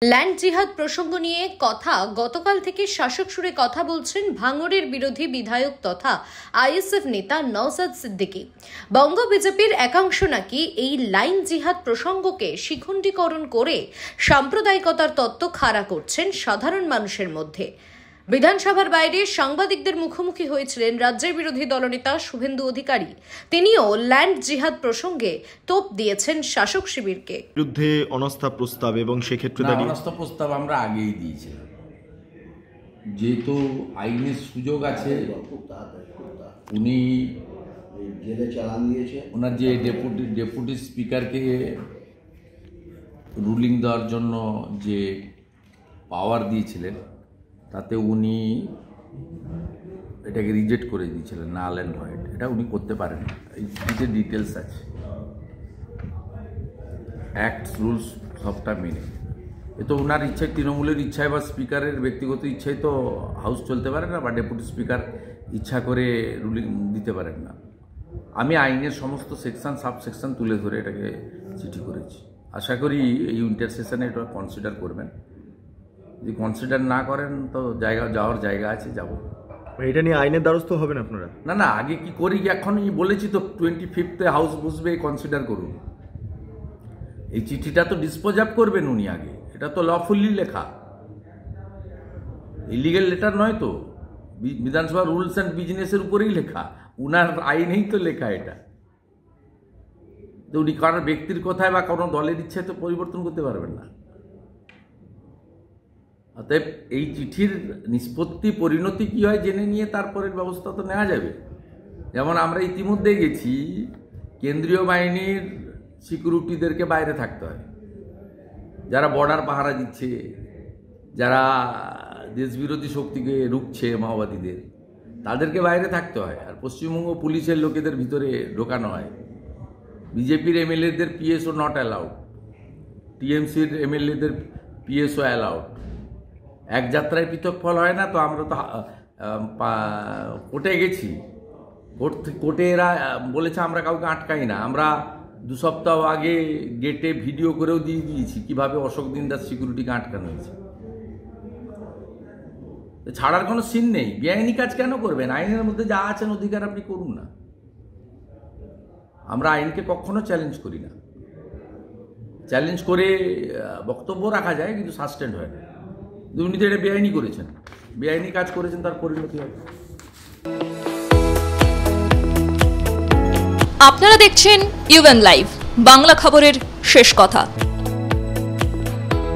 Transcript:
Land জিহাদ প্রসঙ্গ নিয়ে কথা গতকাল থেকে শাসক সুরে কথা বলছেন ভাঙড়ের বিরোধী বিধায়ক তথা আইএসএফ নেতা নওশাদ সিদ্দিকী। বঙ্গ বিজেপির একাংশ নাকি এই লাইন জিহাদ প্রসঙ্গকে শিখণ্ডীকরণ করে সাম্প্রদায়িকতার তত্ত্ব খাড়া করছেন সাধারণ মানুষের মধ্যে। বিধানসভার বাইরে সাংবাদিকদের মুখোমুখি হয়েছিলেন রাজ্যের বিরোধী দলনেতা শুভেন্দু অধিকারী। তিনিও ল্যান্ড জিহাদ প্রসঙ্গে তোপ দিয়েছেন শাসক শিবিরকে। বিরুদ্ধে অনাস্থা প্রস্তাব এবং সেক্ষেত্রে অনাস্থা প্রস্তাব আমরা আগেই দিয়েছিলাম, যেহেতু আইনের সুযোগ আছে। উনি ওনার যে ডেপুটি স্পিকারকে রুলিং দেওয়ার জন্য যে পাওয়ার দিয়েছিলেন, তাতে উনি এটাকে রিজেক্ট করে দিয়েছিলেন, নাল অ্যান্ড ভয়েড। এটা উনি করতে পারেন, এই যে ডিটেলস আছে, অ্যাক্ট রুলস সবটা মেনে। এ তো ওনার ইচ্ছায়, তৃণমূলের ইচ্ছায় বা স্পিকারের ব্যক্তিগত ইচ্ছায় তো হাউস চলতে পারে না, বা ডেপুটি স্পিকার ইচ্ছা করে রুলিং দিতে পারেন না। আমি আইনের সমস্ত সেকশন সাবসেকশন তুলে ধরে এটাকে চিঠি করেছি। আশা করি এই উইন্টার সেশনে এটা কনসিডার করবেন। যদি কনসিডার না করেন তো যাওয়ার জায়গা আছে, যাব। এটা নিয়ে আইনের দ্বারস্থ হবেন আপনারা? না, আগে কি করি, এখনই বলেছি তো 25 হাউস বসবে, কনসিডার করুন। এই চিঠিটা তো ডিসপোজ আপ করবেন উনি আগে। এটা তো লফুলি লেখা, ইলিগেল লেটার নয় তো, বিধানসভা রুলস অ্যান্ড বিজনেসের উপরেই লেখা, উনার আইনেই তো লেখা। এটা তো উনি কারোর ব্যক্তির কথায় বা কোনো দলের ইচ্ছায় তো পরিবর্তন করতে পারবেন না। অতএব এই চিঠির নিষ্পত্তি পরিণতি কী হয় জেনে নিয়ে তারপরের ব্যবস্থা তো নেওয়া যাবে। যেমন আমরা ইতিমধ্যে গেছি, কেন্দ্রীয় বাহিনীর সিকিউরিটিদেরকে বাইরে থাকতে হয়, যারা বর্ডার পাহারা দিচ্ছে, যারা দেশবিরোধী শক্তিকে রুখছে, মাওবাদীদের, তাদেরকে বাইরে থাকতে হয়। আর পশ্চিমবঙ্গ পুলিশের লোকেদের ভিতরে ঢোকানো হয়। বিজেপির এমএলএদের পিএসও নট অ্যালাউড, টিএমসির এমএলএদের পিএসও অ্যালাউড। এক যাত্রায় পৃথক ফল হয় না তো। আমরা তো কোর্টে গেছি, কোর্টে এরা বলেছে আমরা কাউকে আটকাই না। আমরা 2 সপ্তাহ আগে গেটে ভিডিও করেও দিয়ে দিয়েছি কিভাবে অশোক দিনদাস সিকিউরিটিকে আটকানো হয়েছে। ছাড়ার কোনো সিন নেই। বেআইনি কাজ কেন করবেন? আইনের মধ্যে যা আছেন অধিকার আপনি করুন না। আমরা আইনকে কখনো চ্যালেঞ্জ করি না। চ্যালেঞ্জ করে বক্তব্য রাখা যায়, কিন্তু সাসপেন্ড হয় না। উনি তো এটা বেআইনি করেছেন, বেআইনি কাজ করেছেন, তার পরিণতি হবে। আপনারা দেখছেন ইউএন লাইভ, বাংলা খবরের শেষ কথা।